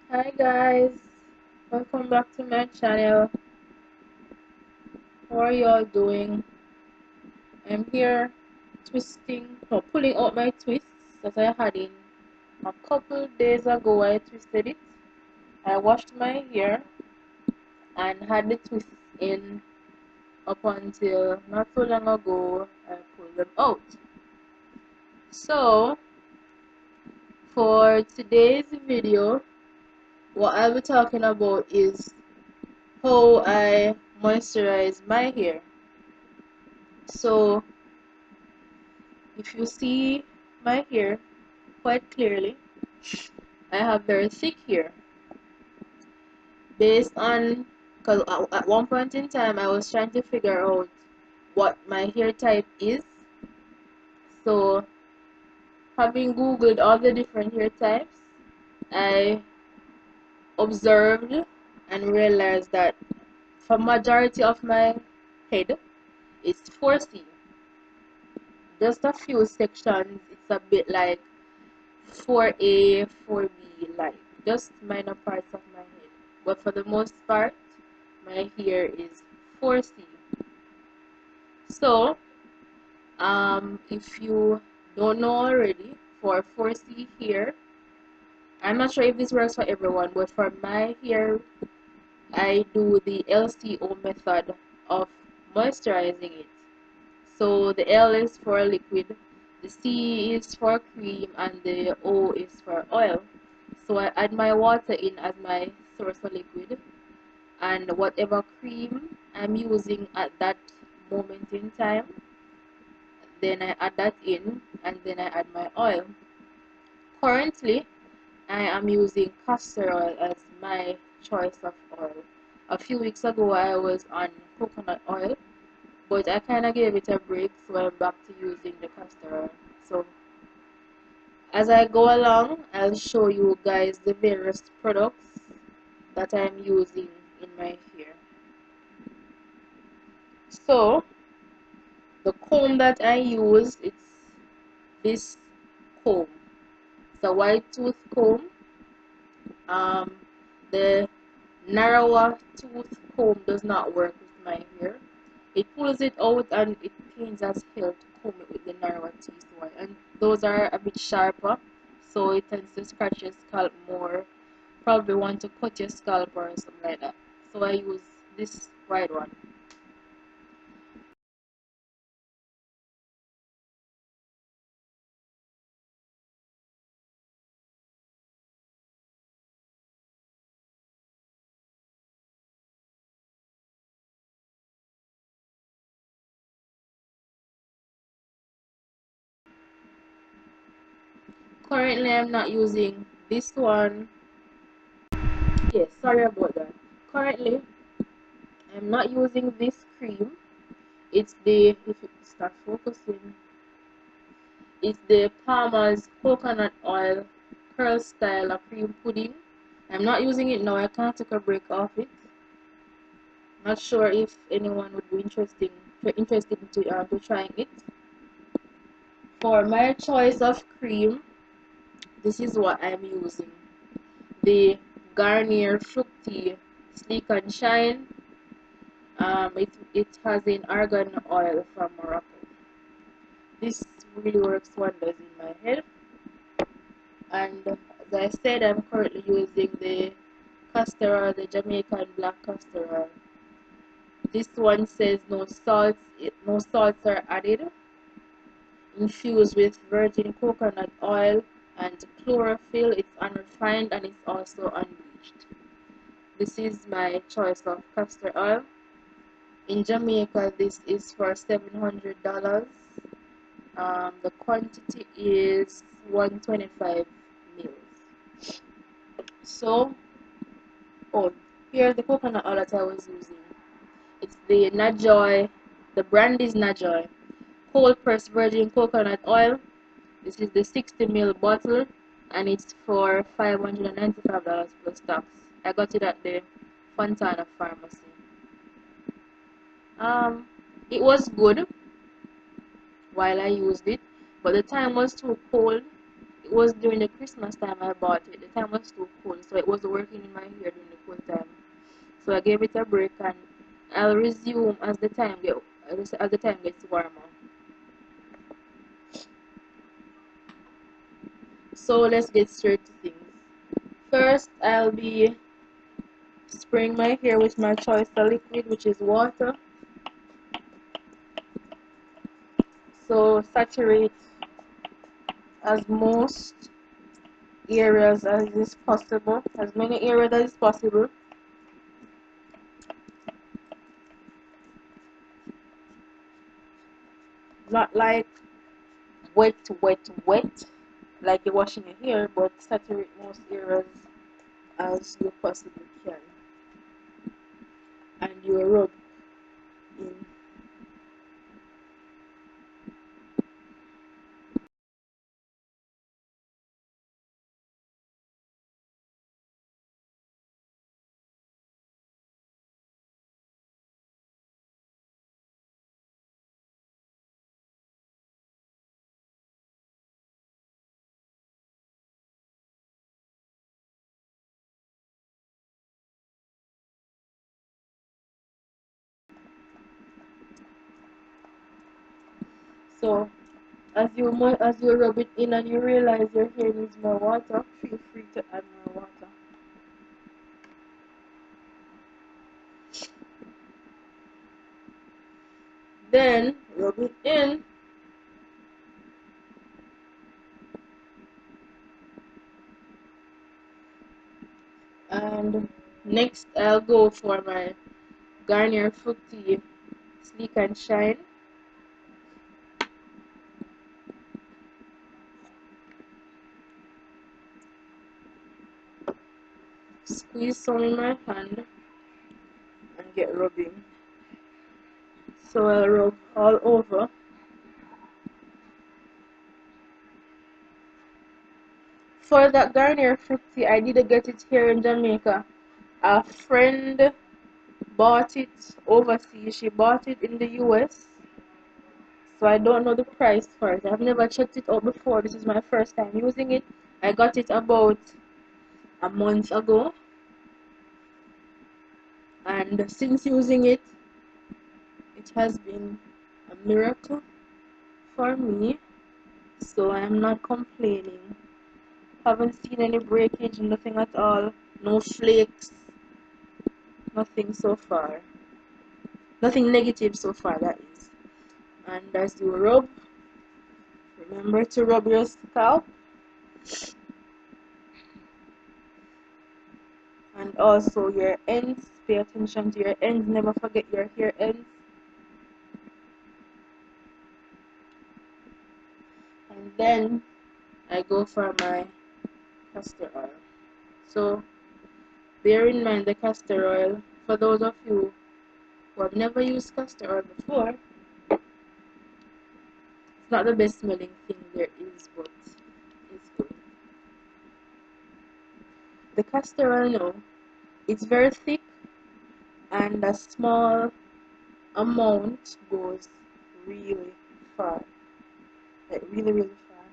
Hi guys, welcome back to my channel. How are y'all doing? I'm here pulling out my twists that I had in a couple days ago. I twisted it. I washed my hair and had the twists in up until not so long ago. I pulled them out. So for today's video, what I'll be talking about is how I moisturize my hair. So if you see my hair quite clearly, I have very thick hair. Based on, because at one point in time I was trying to figure out what my hair type is. So having googled all the different hair types, I observed and realized that for majority of my head it's 4C. Just a few sections it's a bit like 4A, 4B, like just minor parts of my head. But for the most part, my hair is 4C. So, if you don't know already, for 4C hair, I'm not sure if this works for everyone, but for my hair, I do the LCO method of moisturizing it. So the L is for liquid, the C is for cream, and the O is for oil. So I add my water in as my source of liquid, and whatever cream I'm using at that moment in time, then I add that in, and then I add my oil. Currently, I am using castor oil as my choice of oil. A few weeks ago, I was on coconut oil, but I kind of gave it a break, so I'm back to using the castor oil. So as I go along, I'll show you guys the various products that I'm using in my hair. So the comb that I use, it's this comb. It's a white tooth comb. Um, the narrower tooth comb does not work with my hair. It pulls it out and it pains as hell to comb it with the narrower teeth one. And those are a bit sharper, so it tends to scratch your scalp more. Probably want to cut your scalp or something like that. So I use this white one. Currently, I'm not using this one. Yes, sorry about that. Currently, I'm not using this cream. It's the, if it start focusing, it's the Palmer's coconut oil curl style cream pudding. I'm not using it now. I can't take a break off it. Not sure if anyone would be interested to trying it. For my choice of cream, this is what I'm using. The Garnier Fructis Sleek and Shine. It has an argan oil from Morocco. This really works wonders in my hair. And as I said, I'm currently using the castor oil, the Jamaican black castor oil. This one says no salts are added, infused with virgin coconut oil and chlorophyll. It's unrefined and it's also unbleached. This is my choice of castor oil. In Jamaica, this is for $700. The quantity is 125 mils. So, oh, here's the coconut oil that I was using. It's the Najoy. The brand is Najoy. Cold pressed virgin coconut oil. This is the 60 ml bottle, and it's for $595 plus tax. I got it at the Fontana Pharmacy. Um, it was good while I used it, but the time was too cold. it was during the Christmas time I bought it. The time was too cold, so it was working in my hair during the cold time. So I gave it a break, and I'll resume as the time gets warmer. So let's get straight to things. First, I'll be spraying my hair with my choice of liquid, which is water. So saturate as most areas as is possible, as many areas as is possible. Not like wet, like you're washing your hair, but saturate most areas as you possibly can. And you rub in. So as you rub it in and you realize your hair needs more water, feel free to add more water. Then rub it in. And next I'll go for my Garnier Fructis Sleek and Shine. Squeeze some in my hand and get rubbing. So I'll rub all over. For that Garnier Fructis, I didn't get it here in Jamaica. A friend bought it overseas. She bought it in the US. So I don't know the price for it. I've never checked it out before. This is my first time using it. I got it about a month ago. And since using it, it has been a miracle for me. So I'm not complaining. Haven't seen any breakage, nothing at all. No flakes. Nothing so far. Nothing negative so far, that is. And as you rub, remember to rub your scalp. And also your ends. Pay attention to your ends. Never forget your hair ends. And then I go for my castor oil. So bear in mind the castor oil. For those of you who have never used castor oil before, it's not the best smelling thing there is, but it's good. The castor oil, no, it's very thick, and a small amount goes really far, like really, really far.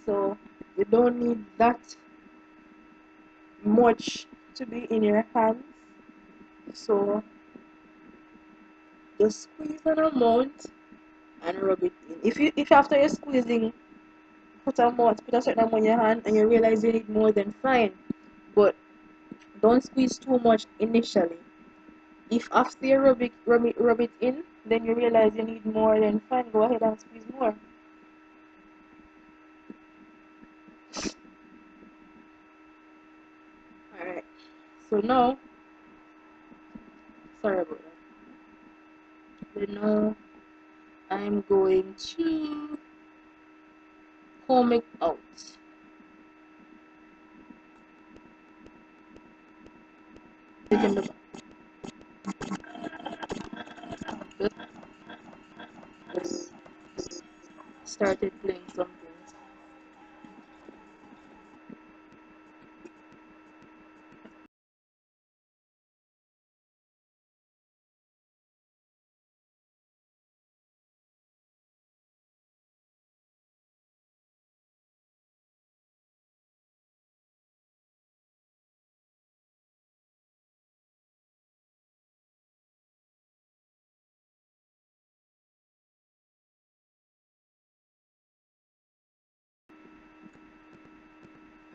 So you don't need that much to be in your hands. So just squeeze an amount and rub it in. If after you're squeezing, put a certain amount in your hand and you realize you need more, then fine. But don't squeeze too much initially. If after you rub it in, then you realize you need more, then fine, go ahead and squeeze more. Alright. So now, sorry about that. Then now I'm going to comb it out. Taking the just started playing something.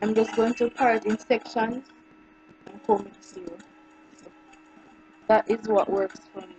I'm just going to part in sections and comb it through. That is what works for me.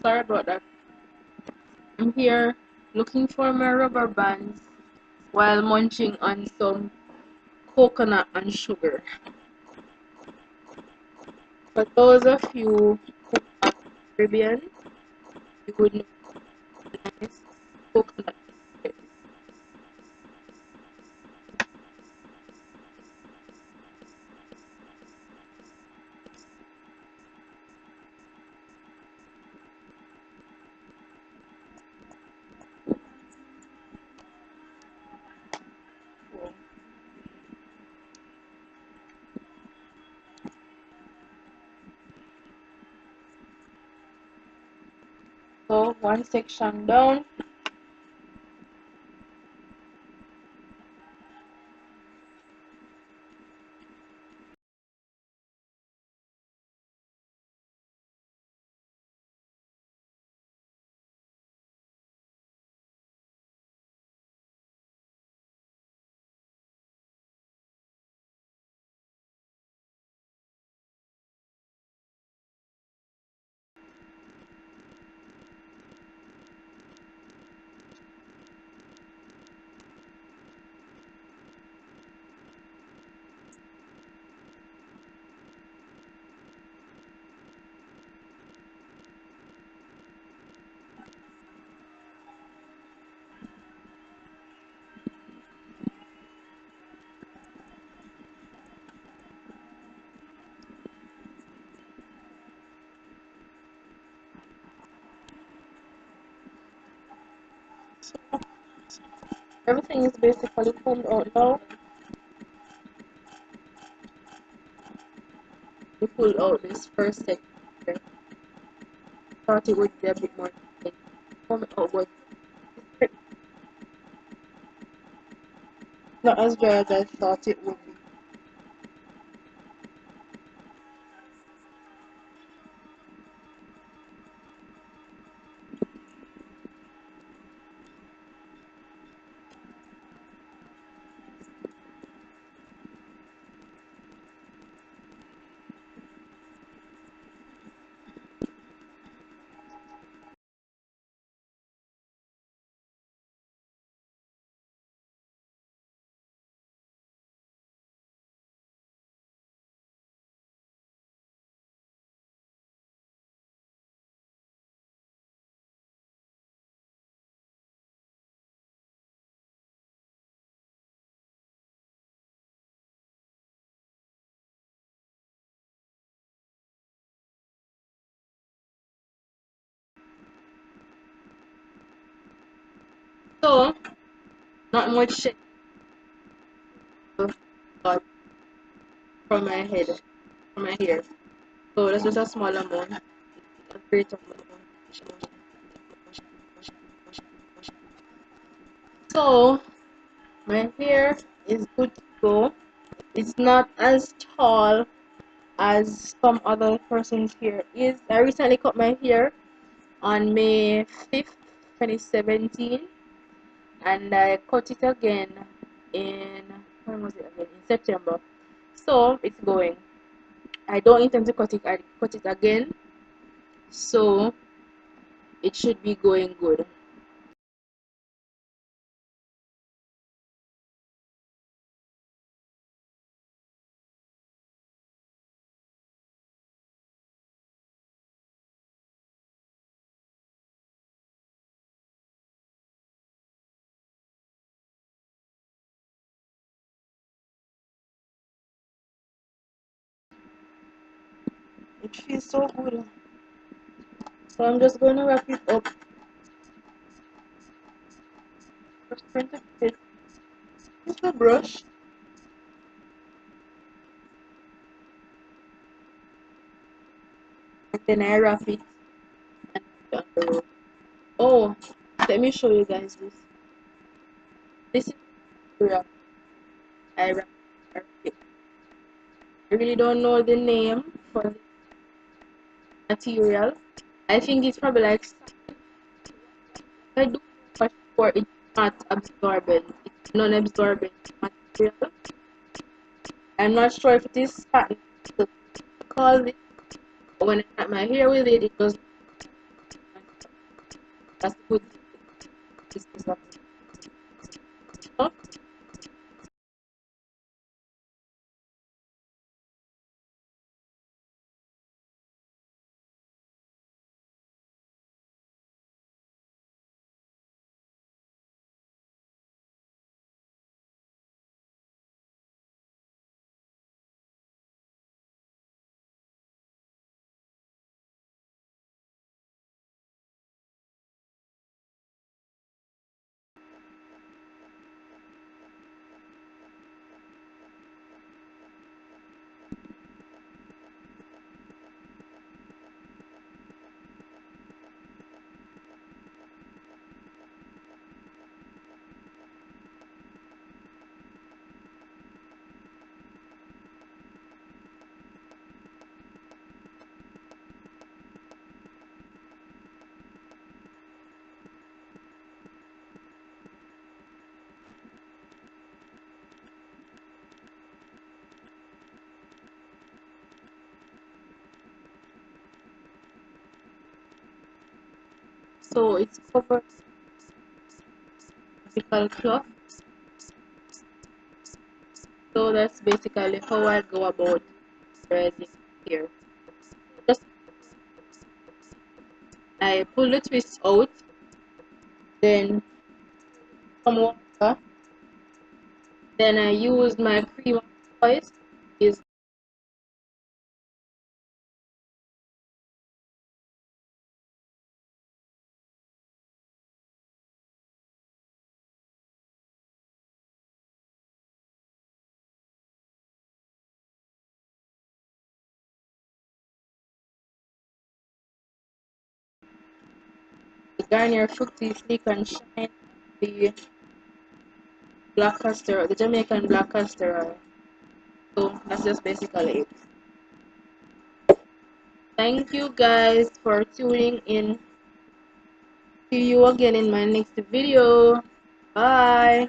Sorry about that. I'm here looking for my rubber bands while munching on some coconut and sugar. For those of you who are Caribbean, you would know this coconut. So one section down. Everything is basically combed out now. We pull out this first section here. Thought it would be a bit more thick. Comb it out, but it's not as dry as I thought it would be. So, not much shit but from my head, from my hair. So that's just a small amount. A great amount. So my hair is good to go. It's not as tall as some other person's hair is. I recently cut my hair on May 5th, 2017, and I cut it again in, when was it again? In September. So it's going. I don't intend to cut it again, so it should be going good. It feels so good. So I'm just going to wrap it up. Just print it. With the brush, and then I wrap it and put it on the roll. Oh, let me show you guys this. This is the wrap. I wrap it. I really don't know the name for the material. I think it's probably like I do much for it's not absorbent. It's non-absorbent material. I'm not sure if it is satin to call it. When I cut my hair with it, it goes. That's good. So it's covered vertical cloth. So that's basically how I go about moisturizing here. Just I pull the twist out, then some water, then I use my cream of choice. Is the Garnier Fructis Sleek and Shine, the black castor, the Jamaican black castor oil. So that's just basically it. Thank you guys for tuning in. See you again in my next video. Bye.